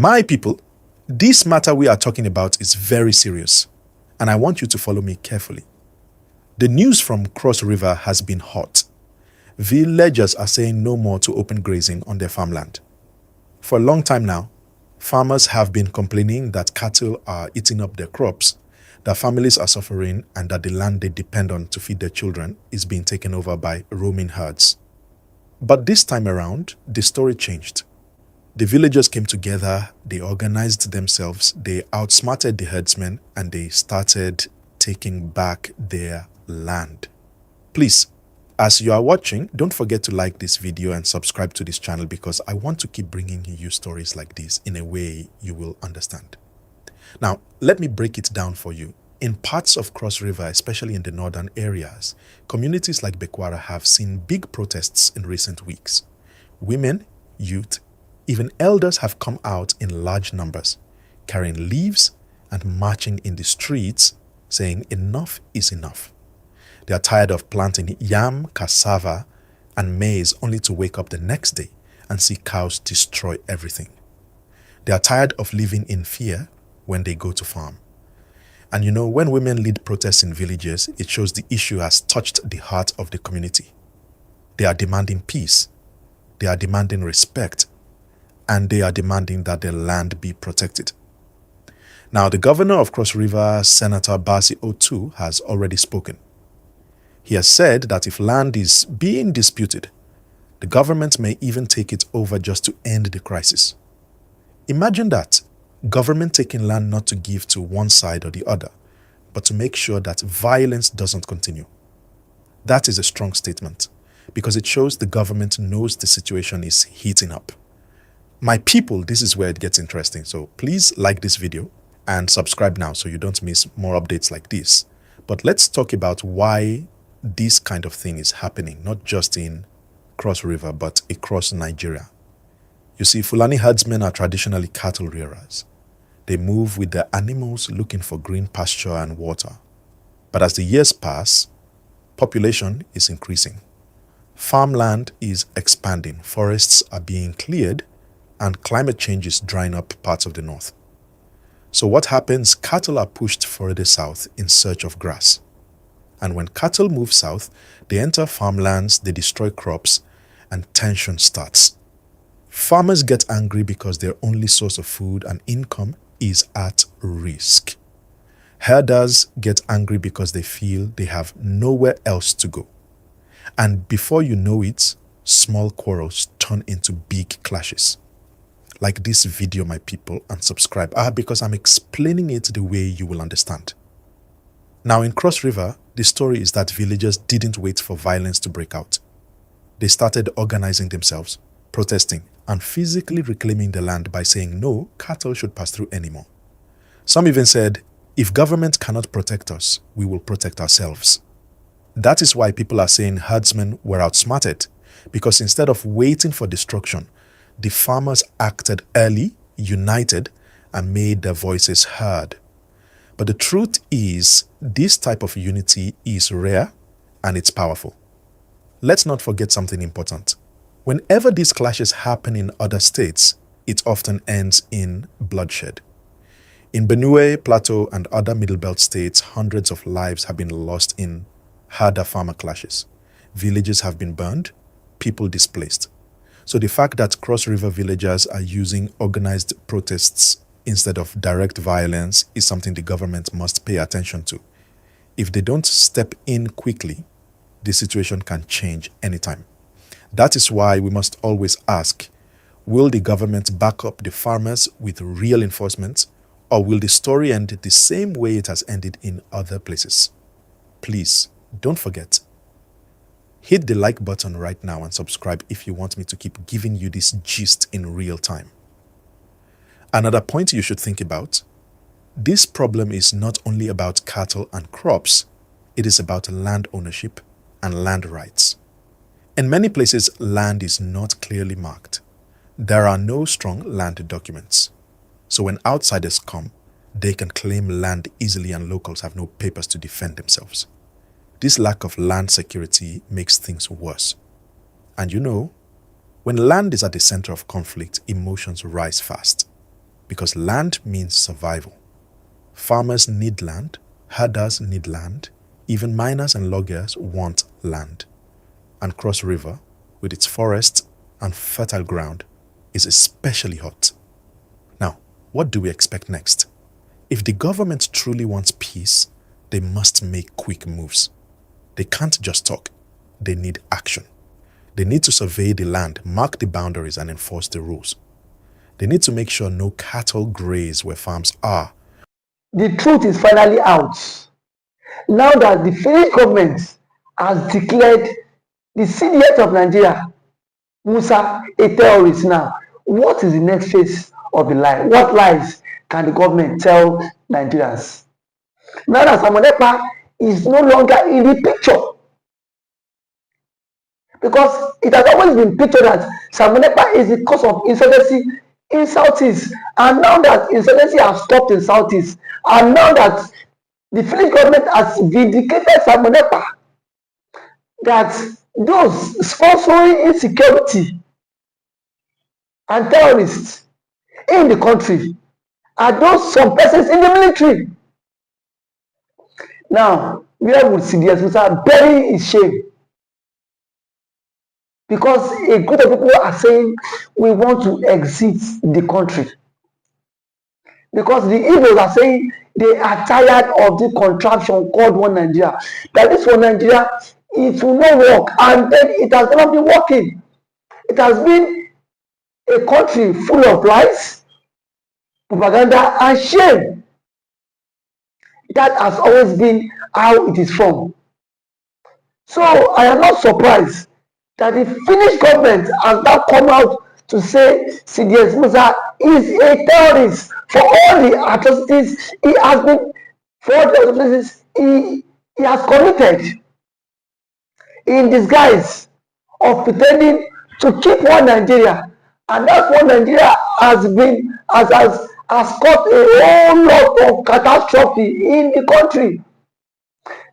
My people, this matter we are talking about is very serious, and I want you to follow me carefully. The news from Cross River has been hot. Villagers are saying no more to open grazing on their farmland. For a long time now, farmers have been complaining that cattle are eating up their crops, that families are suffering, and that the land they depend on to feed their children is being taken over by roaming herds. But this time around, the story changed. The villagers came together, they organized themselves, they outsmarted the herdsmen, and they started taking back their land. Please, as you are watching, don't forget to like this video and subscribe to this channel because I want to keep bringing you stories like this in a way you will understand. Now, let me break it down for you. In parts of Cross River, especially in the northern areas, communities like Bekwara have seen big protests in recent weeks. Women, youth, even elders have come out in large numbers, carrying leaves and marching in the streets, saying enough is enough. They are tired of planting yam, cassava, and maize only to wake up the next day and see cows destroy everything. They are tired of living in fear when they go to farm. And you know, when women lead protests in villages, it shows the issue has touched the heart of the community. They are demanding peace. They are demanding respect. And they are demanding that their land be protected. Now, the governor of Cross River, Senator Basi Otu, has already spoken. He has said that if land is being disputed, the government may even take it over just to end the crisis. Imagine that, government taking land not to give to one side or the other, but to make sure that violence doesn't continue. That is a strong statement, because it shows the government knows the situation is heating up. My people, this is where it gets interesting, so please like this video and subscribe now so you don't miss more updates like this. But let's talk about why this kind of thing is happening, not just in Cross River, but across Nigeria. You see, Fulani herdsmen are traditionally cattle rearers. They move with their animals looking for green pasture and water. But as the years pass, population is increasing. Farmland is expanding, forests are being cleared, and climate change is drying up parts of the north. So what happens? Cattle are pushed further south in search of grass. And when cattle move south, they enter farmlands, they destroy crops, and tension starts. Farmers get angry because their only source of food and income is at risk. Herders get angry because they feel they have nowhere else to go. And before you know it, small quarrels turn into big clashes. Like this video, my people, and subscribe because I'm explaining it the way you will understand. Now in Cross River, the story is that villagers didn't wait for violence to break out. They started organizing themselves, protesting, and physically reclaiming the land by saying no cattle should pass through anymore. Some even said, if government cannot protect us, we will protect ourselves. That is why people are saying herdsmen were outsmarted, because instead of waiting for destruction, the farmers acted early, united, and made their voices heard. But the truth is, this type of unity is rare and it's powerful. Let's not forget something important. Whenever these clashes happen in other states, it often ends in bloodshed. In Benue, Plateau, and other Middle Belt states, hundreds of lives have been lost in herder-farmer clashes. Villages have been burned, people displaced. So the fact that Cross River villagers are using organized protests instead of direct violence is something the government must pay attention to. If they don't step in quickly, the situation can change anytime. That is why we must always ask, will the government back up the farmers with real enforcement, or will the story end the same way it has ended in other places? Please, don't forget, hit the like button right now and subscribe if you want me to keep giving you this gist in real time. Another point you should think about, this problem is not only about cattle and crops, it is about land ownership and land rights. In many places, land is not clearly marked. There are no strong land documents. So when outsiders come, they can claim land easily and locals have no papers to defend themselves. This lack of land security makes things worse. And you know, when land is at the center of conflict, emotions rise fast. because land means survival. Farmers need land, herders need land, even miners and loggers want land. And Cross River, with its forests and fertile ground, is especially hot. Now, what do we expect next? If the government truly wants peace, they must make quick moves. They can't just talk, they need action. They need to survey the land, mark the boundaries, and enforce the rules. They need to make sure no cattle graze where farms are. The truth is finally out. Now that the Finnish government has declared the CDS of Nigeria, Musa, a terrorist now, what is the next phase of the lie? What lies can the government tell Nigerians? Now that Samonepa is no longer in the picture, because it has always been pictured that Samonepa is the cause of insurgency in Southeast, and now that insurgency has stopped in Southeast, and now that the Finnish government has vindicated Samonepa, that those sponsoring insecurity and terrorists in the country are those some persons in the military. Now, where would CDS Musa bury his shame? Because a group of people are saying we want to exit the country. Because the Igbos are saying they are tired of the contraption called One Nigeria. That this One Nigeria, it will not work, and then it has not been working. It has been a country full of lies, propaganda, and shame. That has always been how it is from. So I am not surprised that the Finnish government has now come out to say CDS Musa is a terrorist for all the atrocities he has been, for all the atrocities he has committed, in disguise of pretending to keep One Nigeria. And that One Nigeria has caused a whole lot of catastrophe in the country.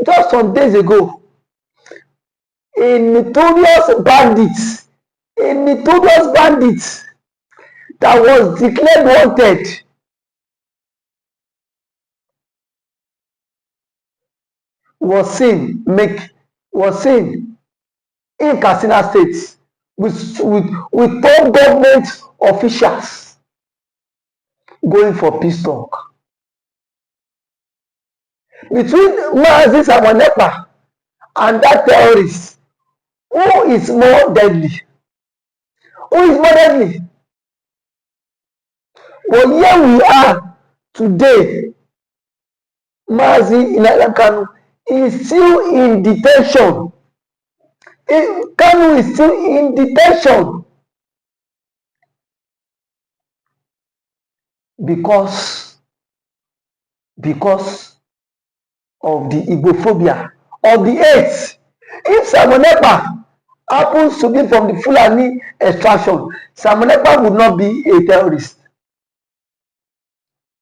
Just some days ago, a notorious bandit that was declared wanted was seen in Katsina State with top government officials going for peace talk. Between Mazi Samonepa and that terrorist, who is more deadly? But here we are today. Mazi Kanu is still in detention. Kanu is still in detention because of the Igbophobia, of the hate. If Samonepa happens to be from the Fulani extraction, Samonepa would not be a terrorist.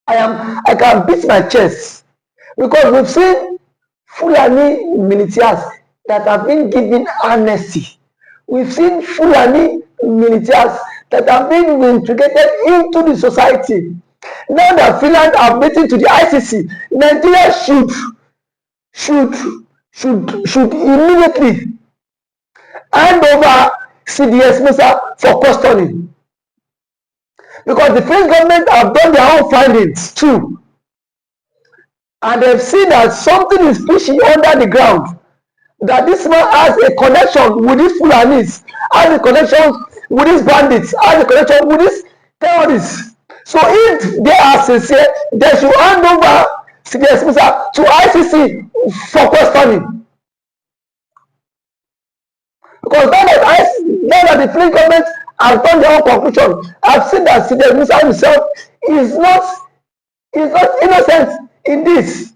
I can beat my chest because we've seen Fulani militias that have been given amnesty. We've seen Fulani militias that have been integrated into the society. Now that Finland are waiting to the ICC, Nigeria should immediately hand over CDS Musa for questioning, because the French government have done their own findings too, and they've seen that something is pushing under the ground, that this man has a connection with these Fulanis, has a connection with these bandits, has a connection with these terrorists. So if they are sincere, they should hand over CDS Musa to ICC for questioning. Because now that the French government has done their own conclusion, I've seen that CDS Musa himself is not innocent in this.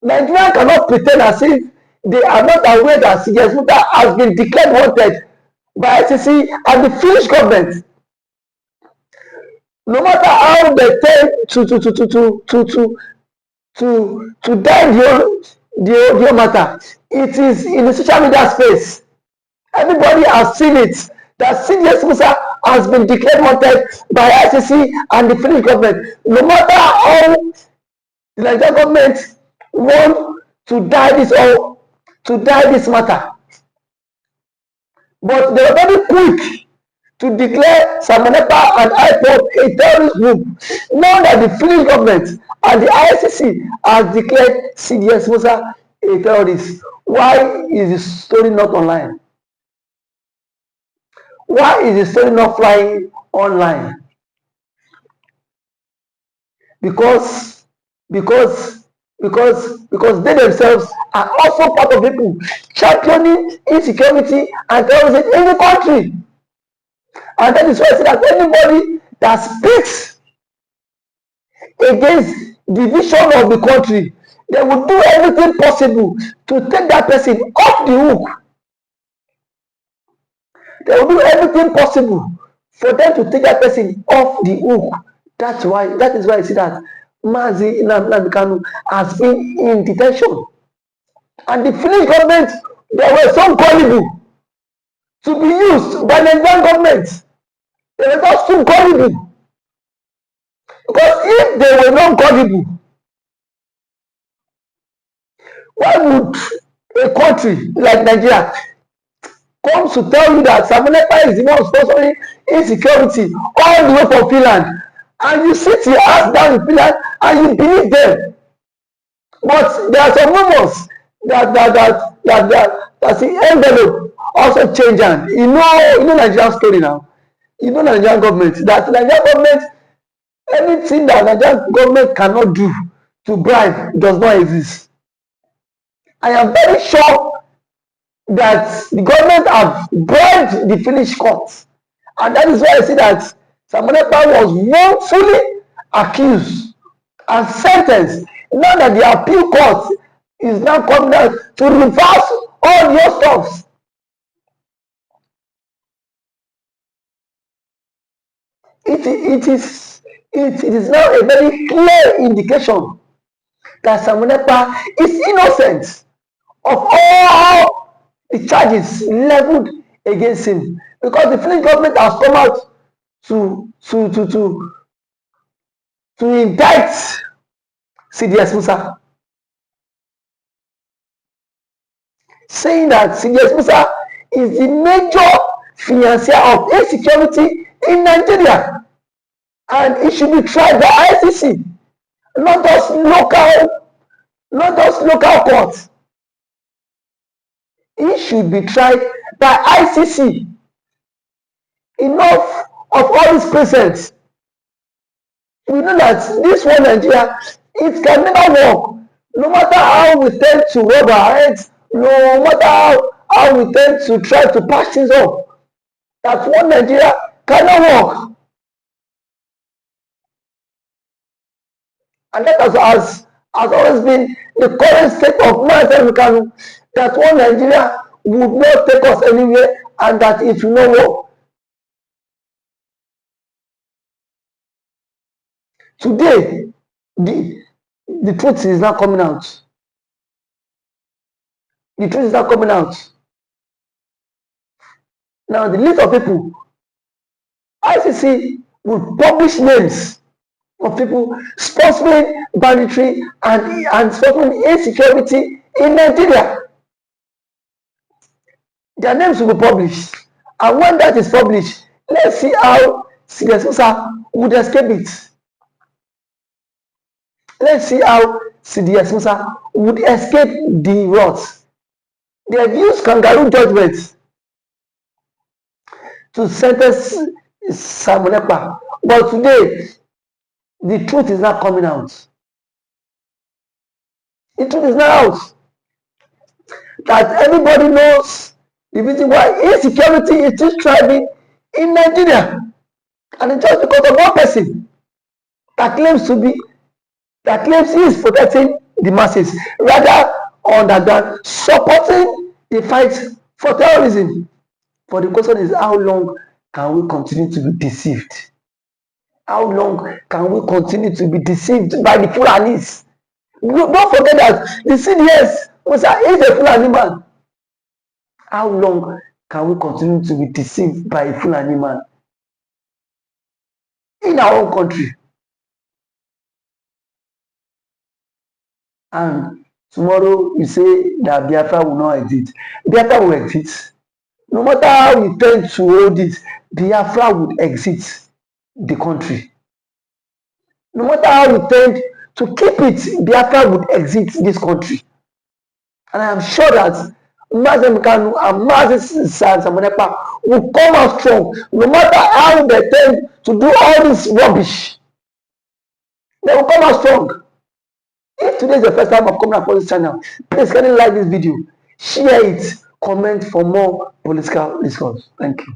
Nigeria cannot pretend as if they are not aware that CDS Musa has been declared wanted by ICC and the Finnish government. No matter how they tend to die the matter, it is in the social media space. Everybody has seen it that CDS Musa has been declared wanted by ICC and the Finnish government. No matter how the Nigerian government want to die this matter, but they are very quick to declare Samonepa and IPOB a terrorist group. Now that the Finnish government and the ICC has declared CDS Musa a terrorist, why is the story not online? Why is the story not flying online? Because they themselves are also part of people championing insecurity and terrorism in the country. And that is why I say that anybody that speaks against the vision of the country, they will do everything possible to take that person off the hook. They will do everything possible for them to take that person off the hook. That is why I see that Mazi Nnamdi Kanu has been in detention. And the Finnish government, they were so gullible to be used by the Nigerian government. They were just too gullible. Because if they were not gullible, why would a country like Nigeria come to tell you that Samonepa is the one sponsoring insecurity all the way from Finland, and you sit your ass down in Finland and you believe them? But there are some rumors that the envelope also change hand. You know Nigerian story now. You know Nigerian government, that Nigerian government, anything that Nigerian government cannot do to bribe does not exist. I am very sure that the government have bribed the Finnish courts, and that is why I see that Samonepa was wrongfully accused and sentenced. Now that the appeal court is now coming out to reverse all your stuffs. It is now a very clear indication that Samonepa is innocent of all the charges leveled against him, because the Finnish government has come out to indict CDS Musa, saying that CDS Musa is the major financier of insecurity in Nigeria, and it should be tried by ICC, not just local courts. It should be tried by ICC. Enough of all these presents. We know that this one Nigeria, it can never work. No matter how we tend to rub our heads, no matter how we tend to try to patch things up, that one Nigeria cannot work. And that has always been the current state of mind, that one Nigeria would not take us anywhere, and that it will not work. Today, the truth is not coming out. The truth is not coming out. Now, the list of people, ICC will publish names of people sponsoring banditry and sponsoring insecurity in Nigeria. Their names will be published. And when that is published, let's see how CDS Musa would escape it. Let's see how CDS Musa would escape the wrath. They have used kangaroo judgments to sentence Samonepa, but today the truth is not coming out. The truth is not out. That everybody knows the reason why insecurity is still thriving in Nigeria, and it's just because of one person that claims he is protecting the masses, rather than supporting the fight for terrorism. But the question is, how long can we continue to be deceived? How long can we continue to be deceived by the Fulanis? Don't forget that the CDS is a Fulani man. How long can we continue to be deceived by a Fulani man? in our own country. And tomorrow you say that Biafra will not exist. Biafra will exist. No matter how you tend to hold it, Biafra would exist the country. No matter how you tend to keep it, Biafra would exist this country. And I am sure that Mazen Kanu and Mazen Samonepa will come out strong, no matter how they tend to do all this rubbish. They will come out strong. If today is the first time I've come across this channel, please can you like this video, share it, comment for more political discourse. Thank you.